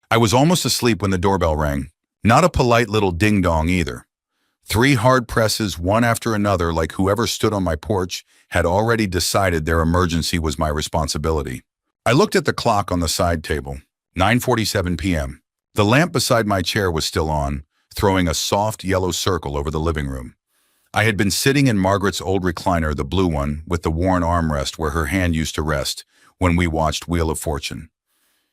I was almost asleep when the doorbell rang. Not a polite little ding-dong either. 3 hard presses, one after another, like whoever stood on my porch had already decided their emergency was my responsibility. I looked at the clock on the side table. 9:47 p.m. The lamp beside my chair was still on, throwing a soft yellow circle over the living room. I had been sitting in Margaret's old recliner, the blue one, with the worn armrest where her hand used to rest, when we watched Wheel of Fortune.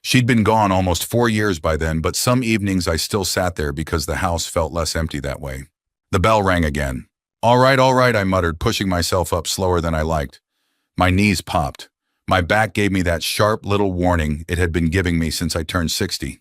She'd been gone almost 4 years by then, but some evenings I still sat there because the house felt less empty that way. The bell rang again. All right, I muttered, pushing myself up slower than I liked. My knees popped. My back gave me that sharp little warning it had been giving me since I turned 60.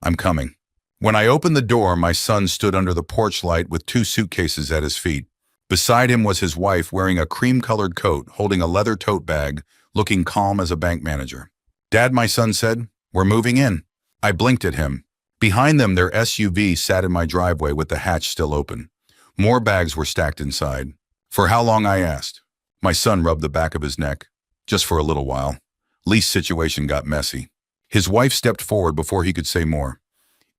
I'm coming. When I opened the door, my son stood under the porch light with 2 suitcases at his feet. Beside him was his wife wearing a cream-colored coat, holding a leather tote bag, looking calm as a bank manager. Dad, my son said, we're moving in. I blinked at him. Behind them, their SUV sat in my driveway with the hatch still open. More bags were stacked inside. For how long, I asked. My son rubbed the back of his neck. Just for a little while. Lee's situation got messy. His wife stepped forward before he could say more.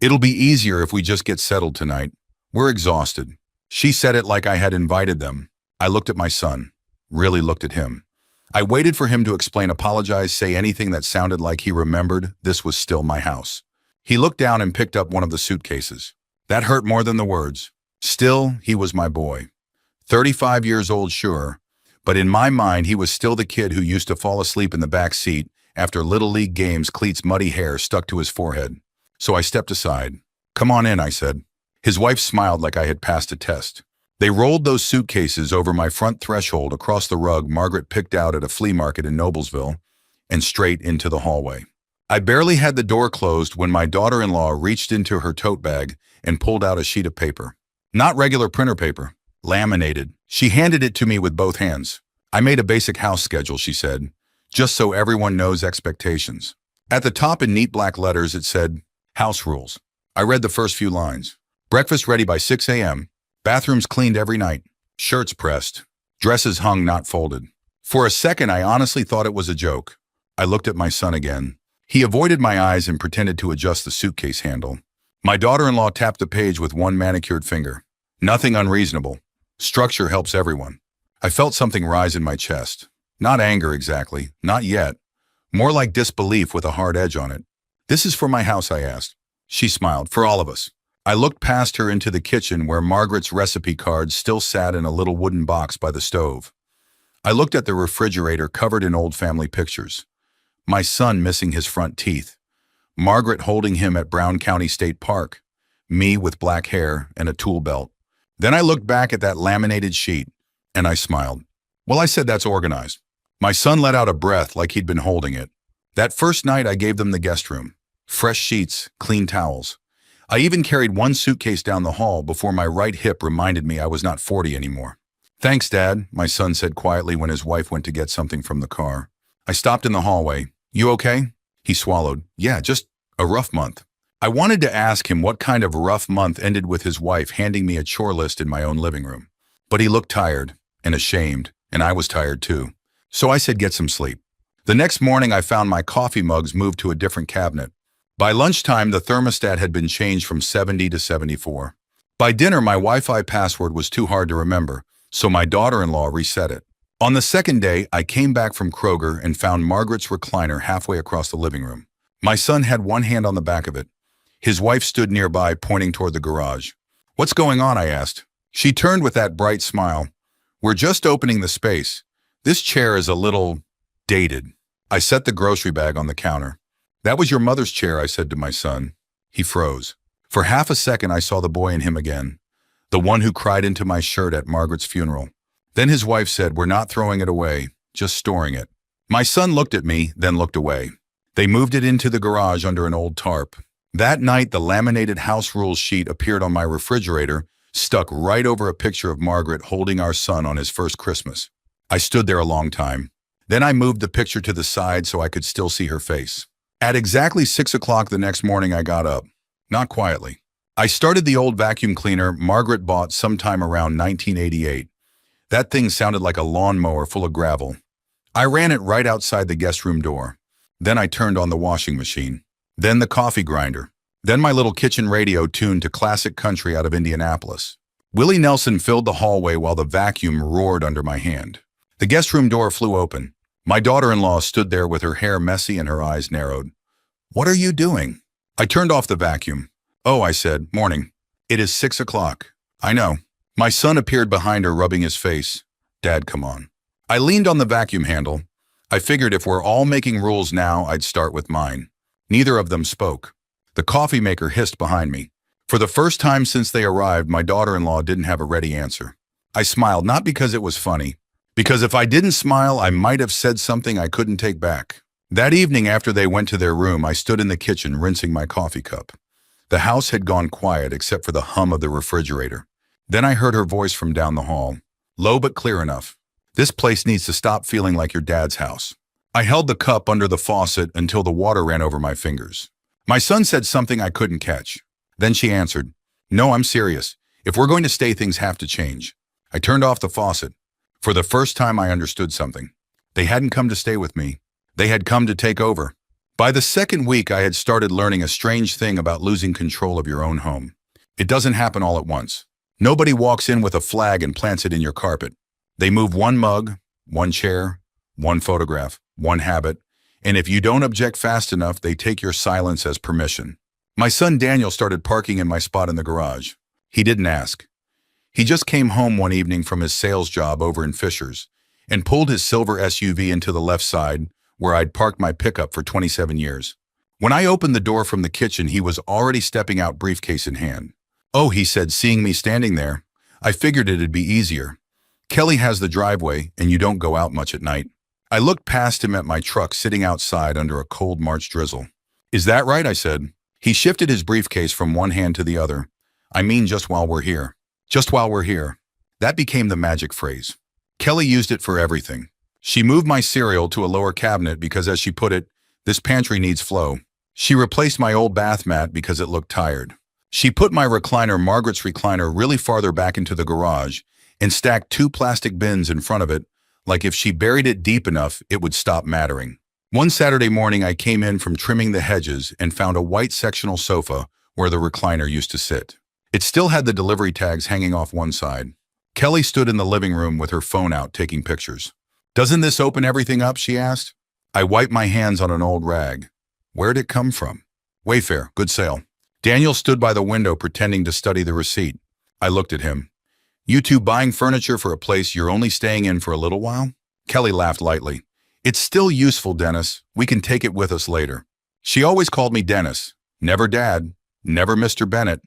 It'll be easier if we just get settled tonight. We're exhausted. She said it like I had invited them. I looked at my son. Really looked at him. I waited for him to explain, apologize, say anything that sounded like he remembered this was still my house. He looked down and picked up one of the suitcases. That hurt more than the words. Still, he was my boy. 35 years old, sure, but in my mind he was still the kid who used to fall asleep in the back seat after Little League games, cleats muddy hair stuck to his forehead. So I stepped aside. Come on in, I said. His wife smiled like I had passed a test. They rolled those suitcases over my front threshold across the rug Margaret picked out at a flea market in Noblesville and straight into the hallway. I barely had the door closed when my daughter-in-law reached into her tote bag and pulled out a sheet of paper. Not regular printer paper, laminated. She handed it to me with both hands. I made a basic house schedule, she said, just so everyone knows expectations. At the top in neat black letters it said, House rules. I read the first few lines. Breakfast ready by 6 a.m. Bathrooms cleaned every night. Shirts pressed. Dresses hung, not folded. For a second, I honestly thought it was a joke. I looked at my son again. He avoided my eyes and pretended to adjust the suitcase handle. My daughter-in-law tapped the page with one manicured finger. Nothing unreasonable. Structure helps everyone. I felt something rise in my chest. Not anger exactly. Not yet. More like disbelief with a hard edge on it. This is for my house, I asked. She smiled. For all of us. I looked past her into the kitchen where Margaret's recipe cards still sat in a little wooden box by the stove. I looked at the refrigerator covered in old family pictures. My son missing his front teeth. Margaret holding him at Brown County State Park. Me with black hair and a tool belt. Then I looked back at that laminated sheet, and I smiled. Well, I said that's organized. My son let out a breath like he'd been holding it. That first night I gave them the guest room. Fresh sheets, clean towels. I even carried one suitcase down the hall before my right hip reminded me I was not 40 anymore. Thanks, Dad, my son said quietly when his wife went to get something from the car. I stopped in the hallway. You okay? He swallowed. Yeah, just a rough month. I wanted to ask him what kind of rough month ended with his wife handing me a chore list in my own living room. But he looked tired and ashamed, and I was tired too. So I said get some sleep. The next morning I found my coffee mugs moved to a different cabinet. By lunchtime, the thermostat had been changed from 70 to 74. By dinner, my Wi-Fi password was too hard to remember, so my daughter-in-law reset it. On the second day, I came back from Kroger and found Margaret's recliner halfway across the living room. My son had one hand on the back of it. His wife stood nearby, pointing toward the garage. What's going on, I asked. She turned with that bright smile. We're just opening the space. This chair is a little dated. I set the grocery bag on the counter. That was your mother's chair, I said to my son. He froze. For half a second, I saw the boy in him again. The one who cried into my shirt at Margaret's funeral. Then his wife said, we're not throwing it away, just storing it. My son looked at me, then looked away. They moved it into the garage under an old tarp. That night, the laminated house rules sheet appeared on my refrigerator, stuck right over a picture of Margaret holding our son on his first Christmas. I stood there a long time. Then I moved the picture to the side so I could still see her face. At exactly 6 o'clock the next morning, I got up. Not quietly. I started the old vacuum cleaner Margaret bought sometime around 1988. That thing sounded like a lawnmower full of gravel. I ran it right outside the guest room door. Then I turned on the washing machine. Then the coffee grinder. Then my little kitchen radio tuned to classic country out of Indianapolis. Willie Nelson filled the hallway while the vacuum roared under my hand. The guest room door flew open. My daughter-in-law stood there with her hair messy and her eyes narrowed. "What are you doing?" I turned off the vacuum. "Oh," I said, "morning. It is 6 o'clock." "I know." My son appeared behind her, rubbing his face. "Dad, come on." I leaned on the vacuum handle. I figured if we're all making rules now, I'd start with mine. Neither of them spoke. The coffee maker hissed behind me. For the first time since they arrived, my daughter-in-law didn't have a ready answer. I smiled, not because it was funny, because if I didn't smile, I might have said something I couldn't take back. That evening, after they went to their room, I stood in the kitchen rinsing my coffee cup. The house had gone quiet except for the hum of the refrigerator. Then I heard her voice from down the hall, low but clear enough. "This place needs to stop feeling like your dad's house." I held the cup under the faucet until the water ran over my fingers. My son said something I couldn't catch. Then she answered, "No, I'm serious. If we're going to stay, things have to change." I turned off the faucet. For the first time, I understood something. They hadn't come to stay with me. They had come to take over. By the second week, I had started learning a strange thing about losing control of your own home. It doesn't happen all at once. Nobody walks in with a flag and plants it in your carpet. They move one mug, one chair, one photograph, one habit, and if you don't object fast enough, they take your silence as permission. My son Daniel started parking in my spot in the garage. He didn't ask. He just came home one evening from his sales job over in Fishers and pulled his silver SUV into the left side where I'd parked my pickup for 27 years. When I opened the door from the kitchen, he was already stepping out, briefcase in hand. "Oh," he said, seeing me standing there. "I figured it'd be easier. Kelly has the driveway, and you don't go out much at night." I looked past him at my truck sitting outside under a cold March drizzle. "Is that right?" I said. He shifted his briefcase from one hand to the other. "I mean, just while we're here." Just while we're here. That became the magic phrase. Kelly used it for everything. She moved my cereal to a lower cabinet because, as she put it, "This pantry needs flow." She replaced my old bath mat because it looked tired. She put my recliner, Margaret's recliner, really farther back into the garage and stacked 2 plastic bins in front of it, like if she buried it deep enough, it would stop mattering. One Saturday morning, I came in from trimming the hedges and found a white sectional sofa where the recliner used to sit. It still had the delivery tags hanging off one side. Kelly stood in the living room with her phone out taking pictures. "Doesn't this open everything up?" she asked. I wiped my hands on an old rag. Where'd it come from? "Wayfair, good sale." Daniel stood by the window pretending to study the receipt. I looked at him. "You two buying furniture for a place you're only staying in for a little while?" Kelly laughed lightly. "It's still useful, Dennis. We can take it with us later." She always called me Dennis. Never Dad, never Mr. Bennett.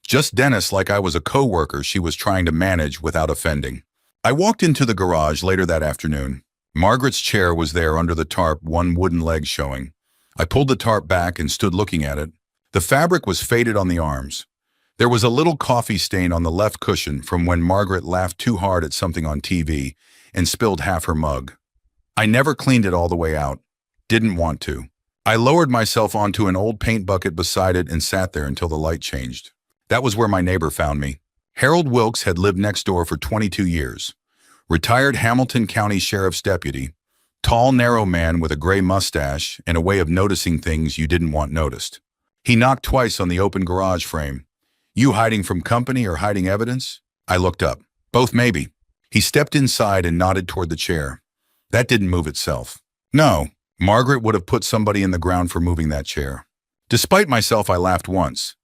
Just Dennis, like I was a co-worker she was trying to manage without offending. I walked into the garage later that afternoon. Margaret's chair was there under the tarp, one wooden leg showing. I pulled the tarp back and stood looking at it. The fabric was faded on the arms. There was a little coffee stain on the left cushion from when Margaret laughed too hard at something on TV and spilled half her mug. I never cleaned it all the way out. Didn't want to. I lowered myself onto an old paint bucket beside it and sat there until the light changed. That was where my neighbor found me. Harold Wilkes had lived next door for 22 years. Retired Hamilton County Sheriff's deputy. Tall, narrow man with a gray mustache and a way of noticing things you didn't want noticed. He knocked twice on the open garage frame. "You hiding from company or hiding evidence?" I looked up. "Both, maybe." He stepped inside and nodded toward the chair. That didn't move itself. No, Margaret would have put somebody in the ground for moving that chair. Despite myself, I laughed once.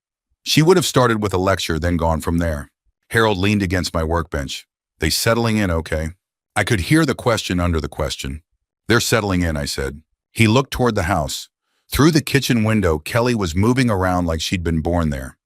She would have started with a lecture, then gone from there. Harold leaned against my workbench. "They settling in okay?" I could hear the question under the question. "They're settling in," I said. He looked toward the house. Through the kitchen window, Kelly was moving around like she'd been born there.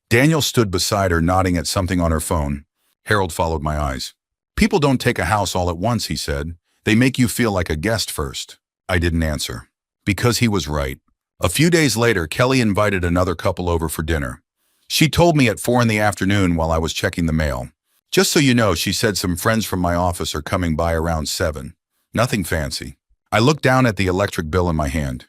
Daniel stood beside her, nodding at something on her phone. Harold followed my eyes. "People don't take a house all at once," he said. "They make you feel like a guest first." I didn't answer. Because he was right. A few days later, Kelly invited another couple over for dinner. She told me at 4 in the afternoon while I was checking the mail. "Just so you know," she said, "some friends from my office are coming by around 7. Nothing fancy." I looked down at the electric bill in my hand.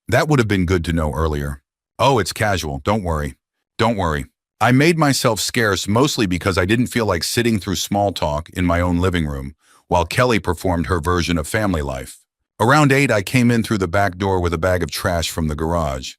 That would have been good to know earlier. "Oh, it's casual. Don't worry. Don't worry." I made myself scarce mostly because I didn't feel like sitting through small talk in my own living room while Kelly performed her version of family life. Around 8, I came in through the back door with a bag of trash from the garage.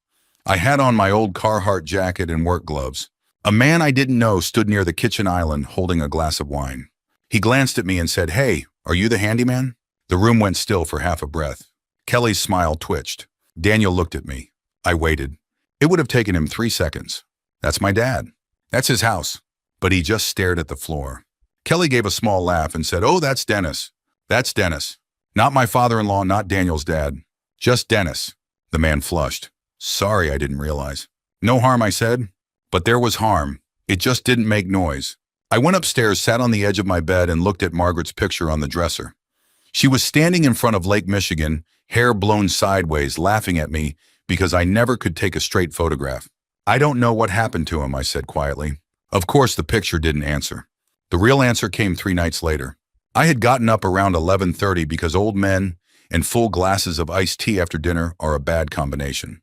I had on my old Carhartt jacket and work gloves. A man I didn't know stood near the kitchen island holding a glass of wine. He glanced at me and said, "Hey, are you the handyman?" The room went still for half a breath. Kelly's smile twitched. Daniel looked at me. I waited. It would have taken him 3 seconds. "That's my dad. That's his house." But he just stared at the floor. Kelly gave a small laugh and said, "Oh, that's Dennis. That's Dennis. Not my father-in-law, not Daniel's dad. Just Dennis." The man flushed. "Sorry, I didn't realize." "No harm," I said. But there was harm. It just didn't make noise. I went upstairs, sat on the edge of my bed, and looked at Margaret's picture on the dresser. She was standing in front of Lake Michigan, hair blown sideways, laughing at me because I never could take a straight photograph. "I don't know what happened to him," I said quietly. Of course, the picture didn't answer. The real answer came 3 nights later. I had gotten up around 11:30 because old men and full glasses of iced tea after dinner are a bad combination.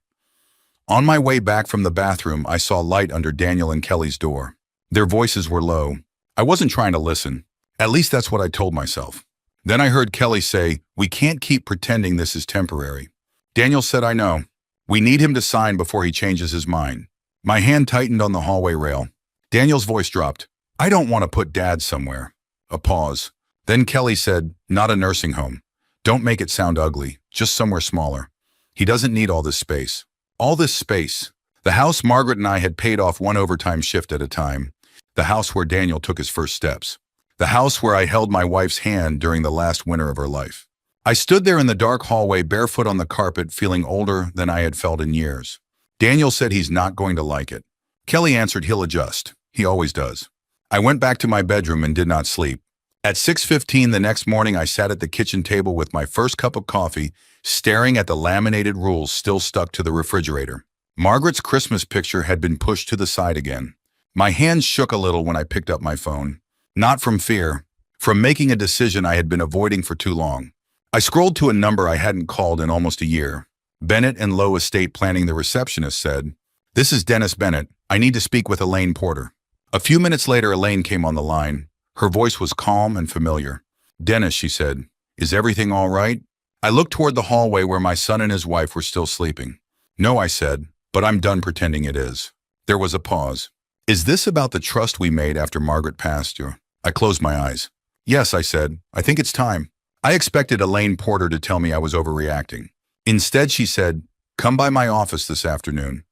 On my way back from the bathroom, I saw light under Daniel and Kelly's door. Their voices were low. I wasn't trying to listen. At least that's what I told myself. Then I heard Kelly say, "We can't keep pretending this is temporary." Daniel said, "I know. We need him to sign before he changes his mind." My hand tightened on the hallway rail. Daniel's voice dropped. "I don't want to put Dad somewhere." A pause. Then Kelly said, "Not a nursing home. Don't make it sound ugly. Just somewhere smaller. He doesn't need all this space." All this space. The house Margaret and I had paid off 1 overtime shift at a time. The house where Daniel took his first steps. The house where I held my wife's hand during the last winter of her life. I stood there in the dark hallway, barefoot on the carpet, feeling older than I had felt in years. Daniel said he's not going to like it. Kelly answered he'll adjust. He always does. I went back to my bedroom and did not sleep. At 6:15 the next morning, I sat at the kitchen table with my first cup of coffee, staring at the laminated rules still stuck to the refrigerator. Margaret's Christmas picture had been pushed to the side again. My hands shook a little when I picked up my phone. Not from fear, from making a decision I had been avoiding for too long. I scrolled to a number I hadn't called in almost a year. Bennett and Lowe Estate Planning, the receptionist said, "This is Dennis Bennett. I need to speak with Elaine Porter." A few minutes later, Elaine came on the line. Her voice was calm and familiar. "Dennis," she said, "is everything all right?" I looked toward the hallway where my son and his wife were still sleeping. "No," I said, "but I'm done pretending it is." There was a pause. "Is this about the trust we made after Margaret passed?" I closed my eyes. "Yes," I said, "I think it's time." I expected Elaine Porter to tell me I was overreacting. Instead, she said, "Come by my office this afternoon.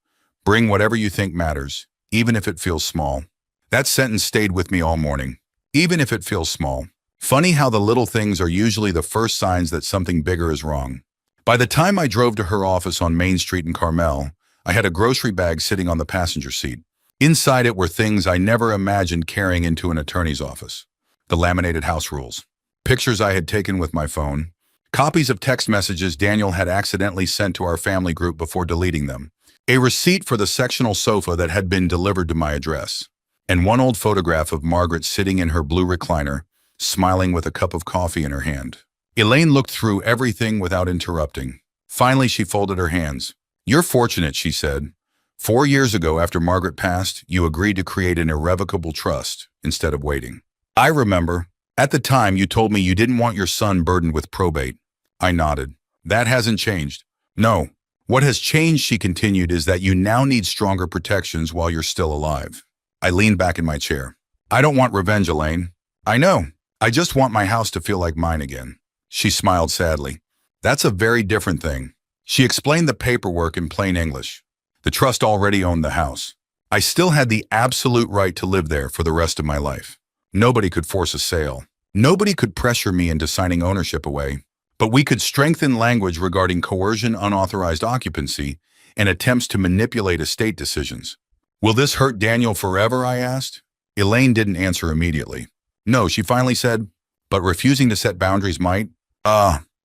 Bring whatever you think matters, even if it feels small." That sentence stayed with me all morning. Even if it feels small. Funny how the little things are usually the first signs that something bigger is wrong. By the time I drove to her office on Main Street in Carmel, I had a grocery bag sitting on the passenger seat. Inside it were things I never imagined carrying into an attorney's office. The laminated house rules. Pictures I had taken with my phone. Copies of text messages Daniel had accidentally sent to our family group before deleting them. A receipt for the sectional sofa that had been delivered to my address. And one old photograph of Margaret sitting in her blue recliner, smiling with a cup of coffee in her hand. Elaine looked through everything without interrupting. Finally, she folded her hands. "You're fortunate," she said. 4 years ago, after Margaret passed, you agreed to create an irrevocable trust instead of waiting. I remember. At the time, you told me you didn't want your son burdened with probate." I nodded. "That hasn't changed." "No. What has changed," she continued, "is that you now need stronger protections while you're still alive." I leaned back in my chair. "I don't want revenge, Elaine." "I know. I just want my house to feel like mine again." She smiled sadly. "That's a very different thing." She explained the paperwork in plain English. The trust already owned the house. I still had the absolute right to live there for the rest of my life. Nobody could force a sale. Nobody could pressure me into signing ownership away. But we could strengthen language regarding coercion, unauthorized occupancy, and attempts to manipulate estate decisions. "Will this hurt Daniel forever?" I asked. Elaine didn't answer immediately. "No," she finally said, "but refusing to set boundaries might."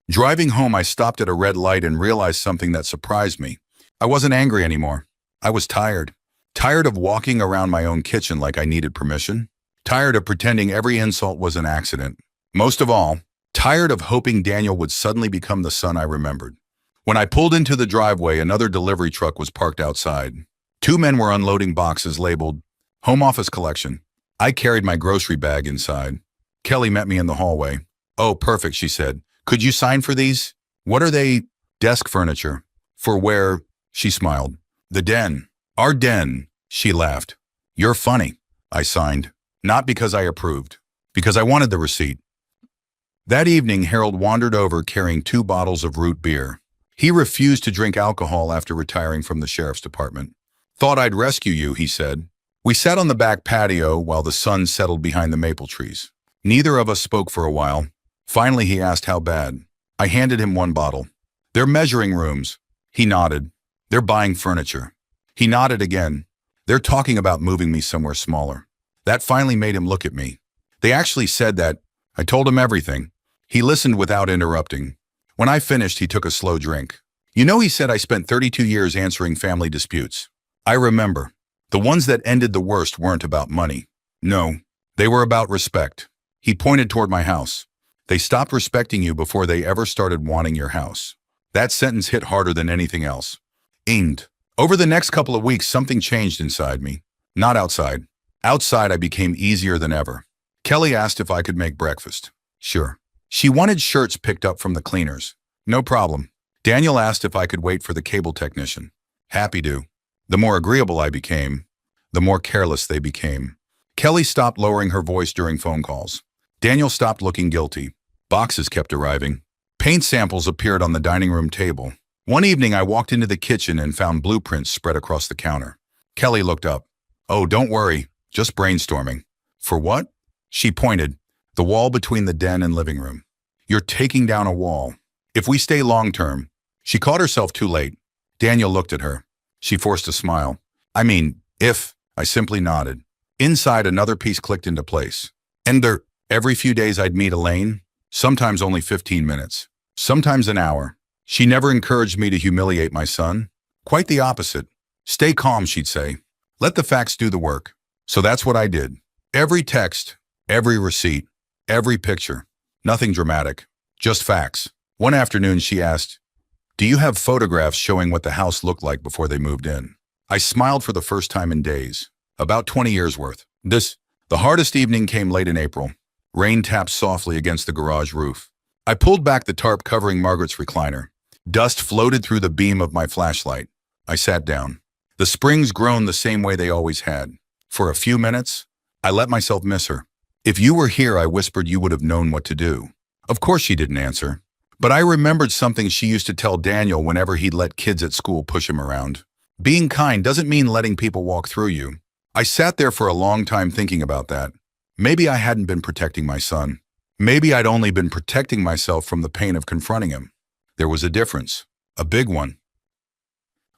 Driving home, I stopped at a red light and realized something that surprised me. I wasn't angry anymore. I was tired. Tired of walking around my own kitchen like I needed permission. Tired of pretending every insult was an accident. Most of all, tired of hoping Daniel would suddenly become the son I remembered. When I pulled into the driveway, another delivery truck was parked outside. 2 men were unloading boxes labeled Home Office Collection. I carried my grocery bag inside. Kelly met me in the hallway. "Oh, perfect," she said. "Could you sign for these?" "What are they?" "Desk furniture." "For where?" She smiled. The den. Our den, she laughed. You're funny, I signed. Not because I approved, because I wanted the receipt. That evening, Harold wandered over carrying 2 bottles of root beer. He refused to drink alcohol after retiring from the sheriff's department. Thought I'd rescue you, he said. We sat on the back patio while the sun settled behind the maple trees. Neither of us spoke for a while. Finally, he asked how bad. I handed him 1 bottle. They're measuring rooms. He nodded. They're buying furniture. He nodded again. They're talking about moving me somewhere smaller. That finally made him look at me. They actually said that. I told him everything. He listened without interrupting. When I finished, he took a slow drink. You know, he said, I spent 32 years answering family disputes. I remember. The ones that ended the worst weren't about money. No, they were about respect. He pointed toward my house. They stopped respecting you before they ever started wanting your house. That sentence hit harder than anything else. Aimed. Over the next couple of weeks, something changed inside me. Not outside. Outside, I became easier than ever. Kelly asked if I could make breakfast. Sure. She wanted shirts picked up from the cleaners. No problem. Daniel asked if I could wait for the cable technician. Happy to. The more agreeable I became, the more careless they became. Kelly stopped lowering her voice during phone calls. Daniel stopped looking guilty. Boxes kept arriving. Paint samples appeared on the dining room table. One evening, I walked into the kitchen and found blueprints spread across the counter. Kelly looked up. Oh, don't worry. Just brainstorming. For what? She pointed. The wall between the den and living room. You're taking down a wall. If we stay long-term. She caught herself too late. Daniel looked at her. She forced a smile. I mean, if. I simply nodded. Inside, another piece clicked into place. And every few days I'd meet Elaine. Sometimes only 15 minutes. Sometimes an hour. She never encouraged me to humiliate my son. Quite the opposite. Stay calm, she'd say. Let the facts do the work. So that's what I did. Every text, every receipt, every picture. Nothing dramatic. Just facts. One afternoon she asked, do you have photographs showing what the house looked like before they moved in? I smiled for the first time in days. About 20 years worth. The hardest evening came late in April. Rain tapped softly against the garage roof. I pulled back the tarp covering Margaret's recliner. Dust floated through the beam of my flashlight. I sat down. The springs groaned the same way they always had. For a few minutes, I let myself miss her. If you were here, I whispered, you would have known what to do. Of course she didn't answer. But I remembered something she used to tell Daniel whenever he'd let kids at school push him around. Being kind doesn't mean letting people walk through you. I sat there for a long time thinking about that. Maybe I hadn't been protecting my son. Maybe I'd only been protecting myself from the pain of confronting him. There was a difference. A big one.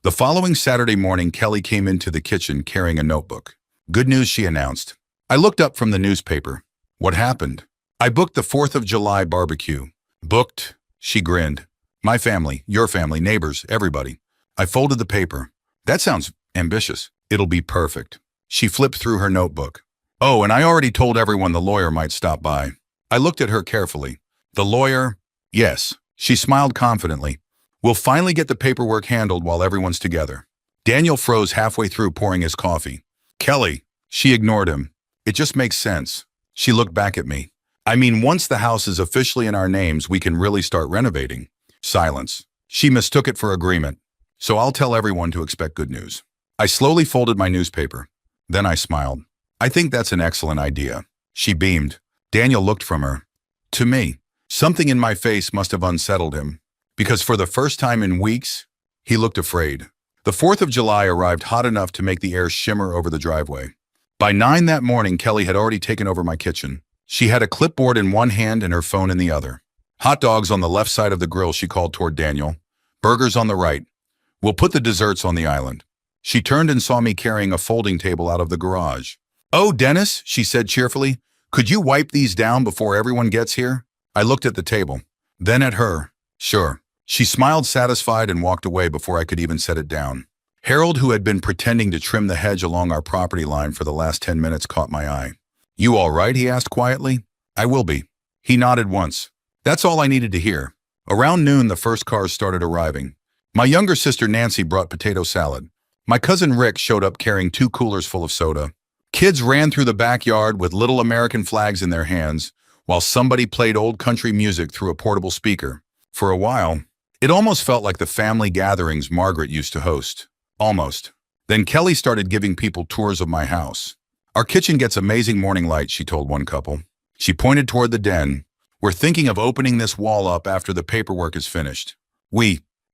The following Saturday morning, Kelly came into the kitchen carrying a notebook. Good news, she announced. I looked up from the newspaper. What happened? I booked the 4th of July barbecue. Booked? She grinned. My family, your family, neighbors, everybody. I folded the paper. That sounds ambitious. It'll be perfect. She flipped through her notebook. Oh, and I already told everyone the lawyer might stop by. I looked at her carefully. The lawyer? Yes. She smiled confidently. We'll finally get the paperwork handled while everyone's together. Daniel froze halfway through pouring his coffee. Kelly. She ignored him. It just makes sense. She looked back at me. I mean, once the house is officially in our names, we can really start renovating. Silence. She mistook it for agreement. So I'll tell everyone to expect good news. I slowly folded my newspaper. Then I smiled. I think that's an excellent idea. She beamed. Daniel looked from her to me. Something in my face must have unsettled him, because for the first time in weeks, he looked afraid. The 4th of July arrived hot enough to make the air shimmer over the driveway. By 9 that morning, Kelly had already taken over my kitchen. She had a clipboard in one hand and her phone in the other. Hot dogs on the left side of the grill, she called toward Daniel. Burgers on the right. We'll put the desserts on the island. She turned and saw me carrying a folding table out of the garage. Oh, Dennis, she said cheerfully, could you wipe these down before everyone gets here? I looked at the table, then at her. Sure. She smiled satisfied and walked away before I could even set it down. Harold, who had been pretending to trim the hedge along our property line for the last 10 minutes, caught my eye. You all right? He asked quietly. I will be. He nodded once. That's all I needed to hear. Around noon, the first cars started arriving. My younger sister Nancy brought potato salad. My cousin Rick showed up carrying 2 coolers full of soda. Kids ran through the backyard with little American flags in their hands, while somebody played old country music through a portable speaker. For a while, it almost felt like the family gatherings Margaret used to host. Almost. Then Kelly started giving people tours of my house. Our kitchen gets amazing morning light, she told one couple. She pointed toward the den. We're thinking of opening this wall up after the paperwork is finished.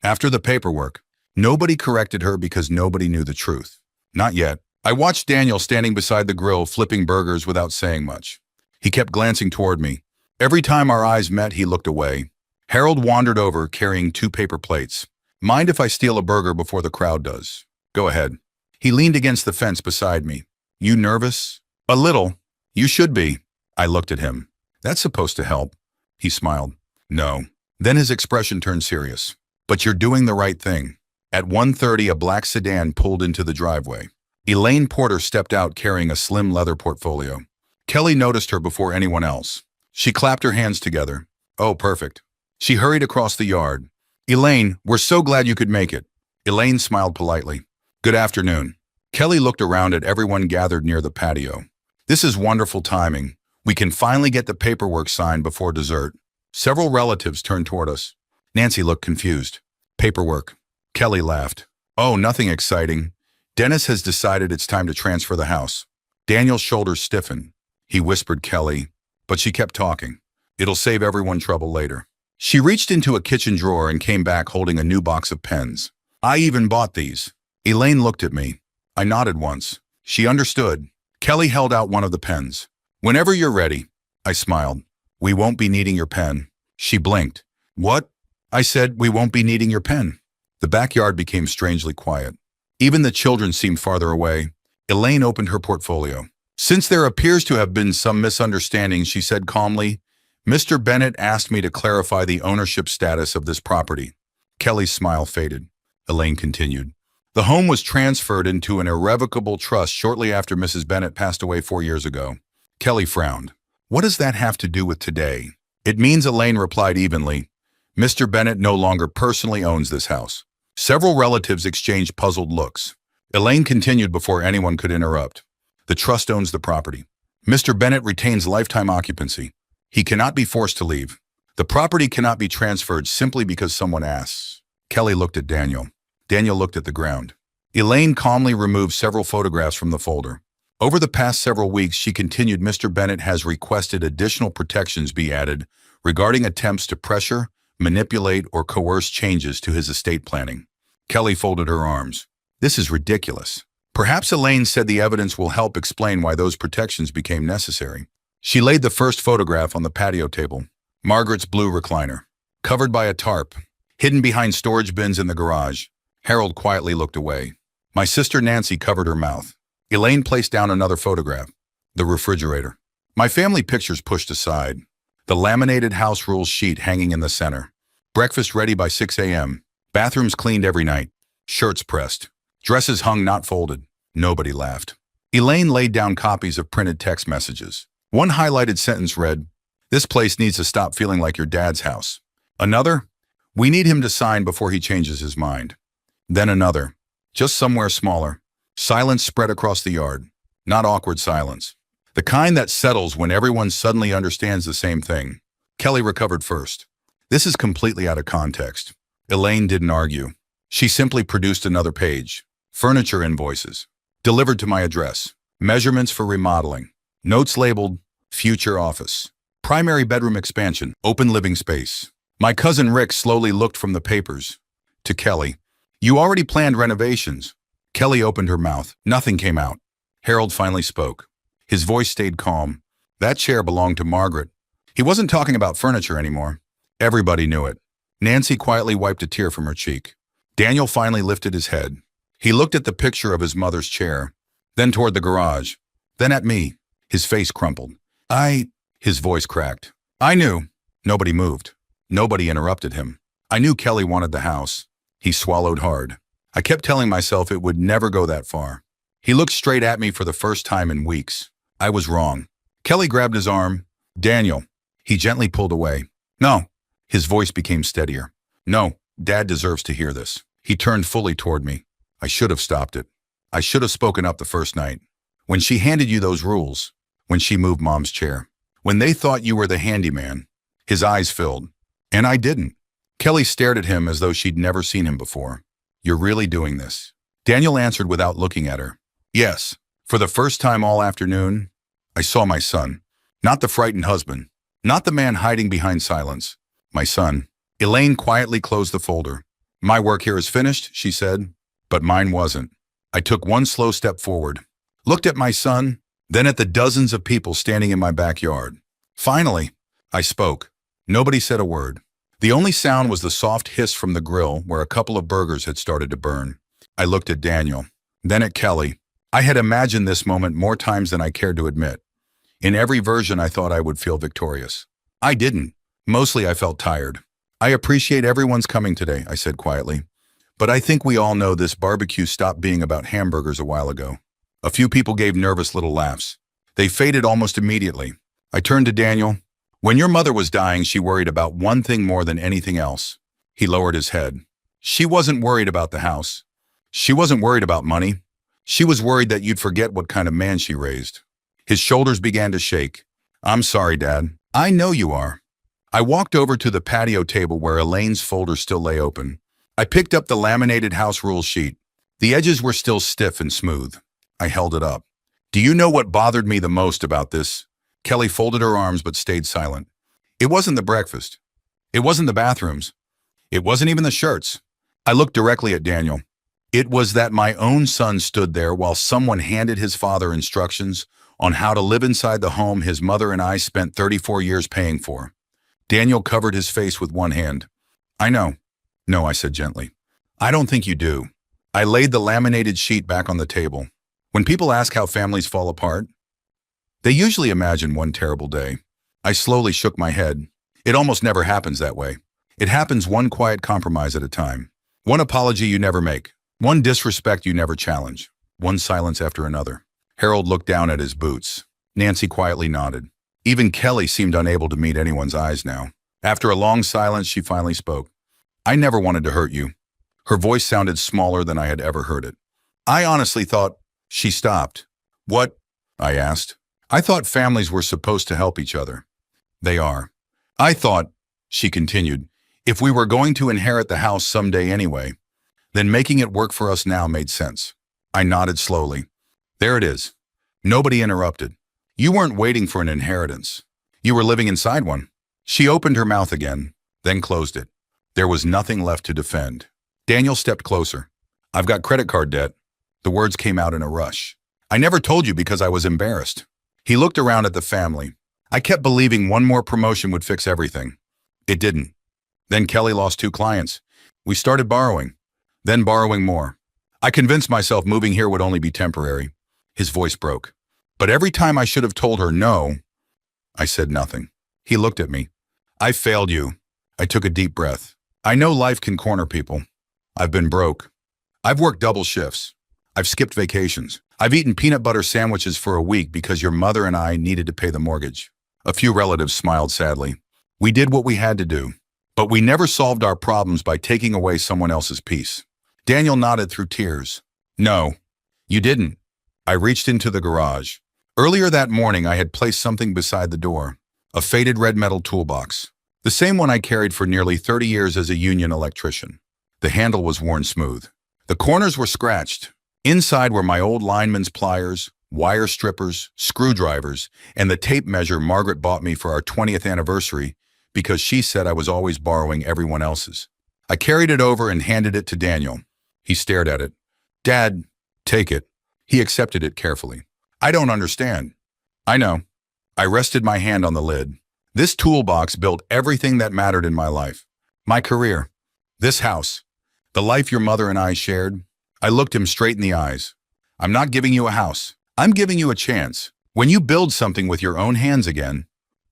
After the paperwork. Nobody corrected her because nobody knew the truth. Not yet. I watched Daniel standing beside the grill flipping burgers without saying much. He kept glancing toward me. Every time our eyes met, he looked away. Harold wandered over, carrying 2 paper plates. Mind if I steal a burger before the crowd does? Go ahead. He leaned against the fence beside me. You nervous? A little. You should be. I looked at him. That's supposed to help. He smiled. No. Then his expression turned serious. But you're doing the right thing. At 1:30, a black sedan pulled into the driveway. Elaine Porter stepped out carrying a slim leather portfolio. Kelly noticed her before anyone else. She clapped her hands together. Oh, perfect. She hurried across the yard. Elaine, we're so glad you could make it. Elaine smiled politely. Good afternoon. Kelly looked around at everyone gathered near the patio. This is wonderful timing. We can finally get the paperwork signed before dessert. Several relatives turned toward us. Nancy looked confused. Paperwork. Kelly laughed. Oh, nothing exciting. Dennis has decided it's time to transfer the house. Daniel's shoulders stiffened. He whispered Kelly, but she kept talking. It'll save everyone trouble later. She reached into a kitchen drawer and came back holding a new box of pens. I even bought these. Elaine looked at me. I nodded once. She understood. Kelly held out one of the pens. Whenever you're ready. I smiled. We won't be needing your pen. She blinked. What? I said, we won't be needing your pen. The backyard became strangely quiet. Even the children seemed farther away. Elaine opened her portfolio. Since there appears to have been some misunderstanding, she said calmly, Mr. Bennett asked me to clarify the ownership status of this property. Kelly's smile faded. Elaine continued. The home was transferred into an irrevocable trust shortly after Mrs. Bennett passed away 4 years ago. Kelly frowned. What does that have to do with today? It means, Elaine replied evenly, Mr. Bennett no longer personally owns this house. Several relatives exchanged puzzled looks. Elaine continued before anyone could interrupt. The trust owns the property. Mr. Bennett retains lifetime occupancy. He cannot be forced to leave. The property cannot be transferred simply because someone asks. Kelly looked at Daniel. Daniel looked at the ground. Elaine calmly removed several photographs from the folder. Over the past several weeks, she continued, Mr. Bennett has requested additional protections be added regarding attempts to pressure, manipulate, or coerce changes to his estate planning. Kelly folded her arms. This is ridiculous. Perhaps Elaine said the evidence will help explain why those protections became necessary. She laid the first photograph on the patio table. Margaret's blue recliner, covered by a tarp, hidden behind storage bins in the garage. Harold quietly looked away. My sister Nancy covered her mouth. Elaine placed down another photograph. The refrigerator. My family pictures pushed aside. The laminated house rules sheet hanging in the center. Breakfast ready by 6 a.m. Bathrooms cleaned every night. Shirts pressed. Dresses hung not folded. Nobody laughed. Elaine laid down copies of printed text messages. One highlighted sentence read, This place needs to stop feeling like your dad's house. Another, We need him to sign before he changes his mind. Then another, just somewhere smaller. Silence spread across the yard. Not awkward silence. The kind that settles when everyone suddenly understands the same thing. Kelly recovered first. This is completely out of context. Elaine didn't argue. She simply produced another page. Furniture invoices. Delivered to my address. Measurements for remodeling. Notes labeled, future office. Primary bedroom expansion, open living space. My cousin Rick slowly looked from the papers to Kelly. You already planned renovations. Kelly opened her mouth. Nothing came out. Harold finally spoke. His voice stayed calm. That chair belonged to Margaret. He wasn't talking about furniture anymore. Everybody knew it. Nancy quietly wiped a tear from her cheek. Daniel finally lifted his head. He looked at the picture of his mother's chair, then toward the garage, then at me. His face crumpled. His voice cracked. I knew. Nobody moved. Nobody interrupted him. I knew Kelly wanted the house. He swallowed hard. I kept telling myself it would never go that far. He looked straight at me for the first time in weeks. I was wrong. Kelly grabbed his arm. Daniel. He gently pulled away. No. His voice became steadier. No, Dad deserves to hear this. He turned fully toward me. I should have stopped it. I should have spoken up the first night. When she handed you those rules, when she moved Mom's chair, when they thought you were the handyman. His eyes filled. And I didn't. Kelly stared at him as though she'd never seen him before. You're really doing this. Daniel answered without looking at her. Yes. For the first time all afternoon, I saw my son. Not the frightened husband. Not the man hiding behind silence. My son. Elaine quietly closed the folder. My work here is finished, she said, but mine wasn't. I took one slow step forward, looked at my son, then at the dozens of people standing in my backyard. Finally, I spoke. Nobody said a word. The only sound was the soft hiss from the grill where a couple of burgers had started to burn. I looked at Daniel, then at Kelly. I had imagined this moment more times than I cared to admit. In every version, I thought I would feel victorious. I didn't. Mostly I felt tired. I appreciate everyone's coming today, I said quietly. But I think we all know this barbecue stopped being about hamburgers a while ago. A few people gave nervous little laughs. They faded almost immediately. I turned to Daniel. When your mother was dying, she worried about one thing more than anything else. He lowered his head. She wasn't worried about the house. She wasn't worried about money. She was worried that you'd forget what kind of man she raised. His shoulders began to shake. I'm sorry, Dad. I know you are. I walked over to the patio table where Elaine's folder still lay open. I picked up the laminated house rules sheet. The edges were still stiff and smooth. I held it up. Do you know what bothered me the most about this? Kelly folded her arms but stayed silent. It wasn't the breakfast. It wasn't the bathrooms. It wasn't even the shirts. I looked directly at Daniel. It was that my own son stood there while someone handed his father instructions on how to live inside the home his mother and I spent 34 years paying for. Daniel covered his face with one hand. I know. No, I said gently. I don't think you do. I laid the laminated sheet back on the table. When people ask how families fall apart, they usually imagine one terrible day. I slowly shook my head. It almost never happens that way. It happens one quiet compromise at a time. One apology you never make. One disrespect you never challenge. One silence after another. Harold looked down at his boots. Nancy quietly nodded. Even Kelly seemed unable to meet anyone's eyes now. After a long silence, she finally spoke. I never wanted to hurt you. Her voice sounded smaller than I had ever heard it. I honestly thought... She stopped. What? I asked. I thought families were supposed to help each other. They are. I thought, she continued, if we were going to inherit the house someday anyway, then making it work for us now made sense. I nodded slowly. There it is. Nobody interrupted. You weren't waiting for an inheritance. You were living inside one. She opened her mouth again, then closed it. There was nothing left to defend. Daniel stepped closer. I've got credit card debt. The words came out in a rush. I never told you because I was embarrassed. He looked around at the family. I kept believing one more promotion would fix everything. It didn't. Then Kelly lost 2 clients. We started borrowing, then borrowing more. I convinced myself moving here would only be temporary. His voice broke. But every time I should have told her no, I said nothing. He looked at me. I failed you. I took a deep breath. I know life can corner people. I've been broke. I've worked double shifts. I've skipped vacations. I've eaten peanut butter sandwiches for a week because your mother and I needed to pay the mortgage. A few relatives smiled sadly. We did what we had to do, but we never solved our problems by taking away someone else's peace. Daniel nodded through tears. No, you didn't. I reached into the garage. Earlier that morning, I had placed something beside the door, a faded red metal toolbox, the same one I carried for nearly 30 years as a union electrician. The handle was worn smooth. The corners were scratched. Inside were my old lineman's pliers, wire strippers, screwdrivers, and the tape measure Margaret bought me for our 20th anniversary because she said I was always borrowing everyone else's. I carried it over and handed it to Daniel. He stared at it. Dad, take it. He accepted it carefully. I don't understand. I know. I rested my hand on the lid. This toolbox built everything that mattered in my life. My career. This house. The life your mother and I shared. I looked him straight in the eyes. I'm not giving you a house. I'm giving you a chance. When you build something with your own hands again,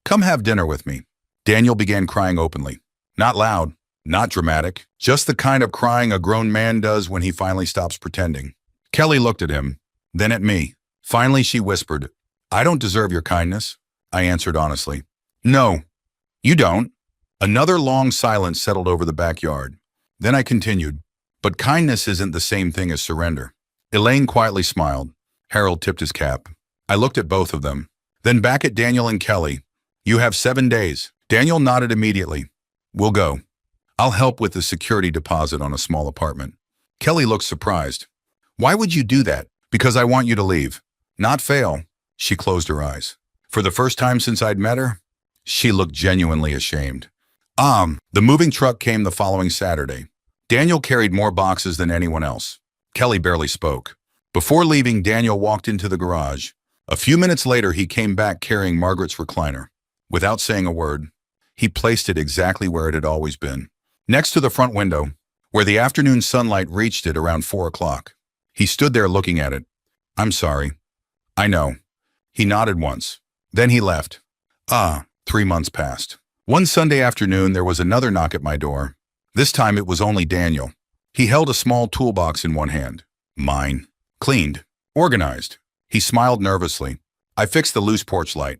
come have dinner with me. Daniel began crying openly. Not loud, not dramatic, just the kind of crying a grown man does when he finally stops pretending. Kelly looked at him, then at me. Finally, she whispered, I don't deserve your kindness. I answered honestly. No, you don't. Another long silence settled over the backyard. Then I continued. But kindness isn't the same thing as surrender. Elaine quietly smiled. Harold tipped his cap. I looked at both of them. Then back at Daniel and Kelly. You have 7 days. Daniel nodded immediately. We'll go. I'll help with the security deposit on a small apartment. Kelly looked surprised. Why would you do that? Because I want you to leave. Not fail. She closed her eyes. For the first time since I'd met her, she looked genuinely ashamed. The moving truck came the following Saturday. Daniel carried more boxes than anyone else. Kelly barely spoke. Before leaving, Daniel walked into the garage. A few minutes later, he came back carrying Margaret's recliner. Without saying a word, he placed it exactly where it had always been, next to the front window, where the afternoon sunlight reached it around 4 o'clock. He stood there looking at it. I'm sorry. I know. He nodded once. Then he left. 3 months passed. One Sunday afternoon, there was another knock at my door. This time it was only Daniel. He held a small toolbox in one hand. Mine. Cleaned. Organized. He smiled nervously. I fixed the loose porch light.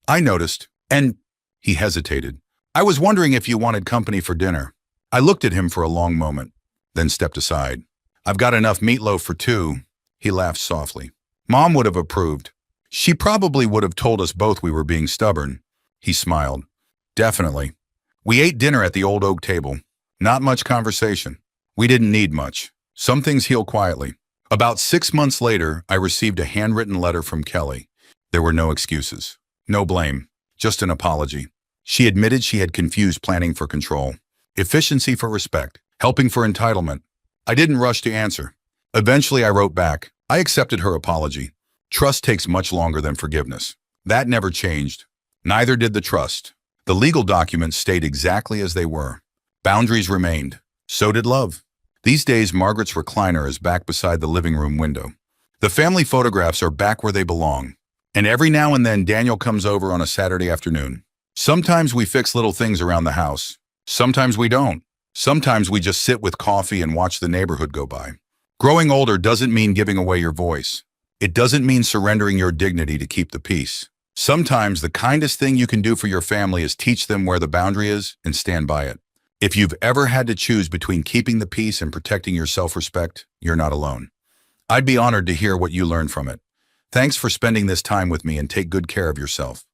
I noticed, and he hesitated. I was wondering if you wanted company for dinner. I looked at him for a long moment, then stepped aside. I've got enough meatloaf for 2. He laughed softly. Mom would have approved. She probably would have told us both we were being stubborn. He smiled. Definitely. We ate dinner at the old oak table. Not much conversation. We didn't need much. Some things heal quietly. About 6 months later, I received a handwritten letter from Kelly. There were no excuses. No blame. Just an apology. She admitted she had confused planning for control, efficiency for respect, helping for entitlement. I didn't rush to answer. Eventually, I wrote back. I accepted her apology. Trust takes much longer than forgiveness. That never changed. Neither did the trust. The legal documents stayed exactly as they were. Boundaries remained. So did love. These days, Margaret's recliner is back beside the living room window. The family photographs are back where they belong. And every now and then, Daniel comes over on a Saturday afternoon. Sometimes we fix little things around the house. Sometimes we don't. Sometimes we just sit with coffee and watch the neighborhood go by. Growing older doesn't mean giving away your voice. It doesn't mean surrendering your dignity to keep the peace. Sometimes the kindest thing you can do for your family is teach them where the boundary is and stand by it. If you've ever had to choose between keeping the peace and protecting your self-respect, you're not alone. I'd be honored to hear what you learned from it. Thanks for spending this time with me, and take good care of yourself.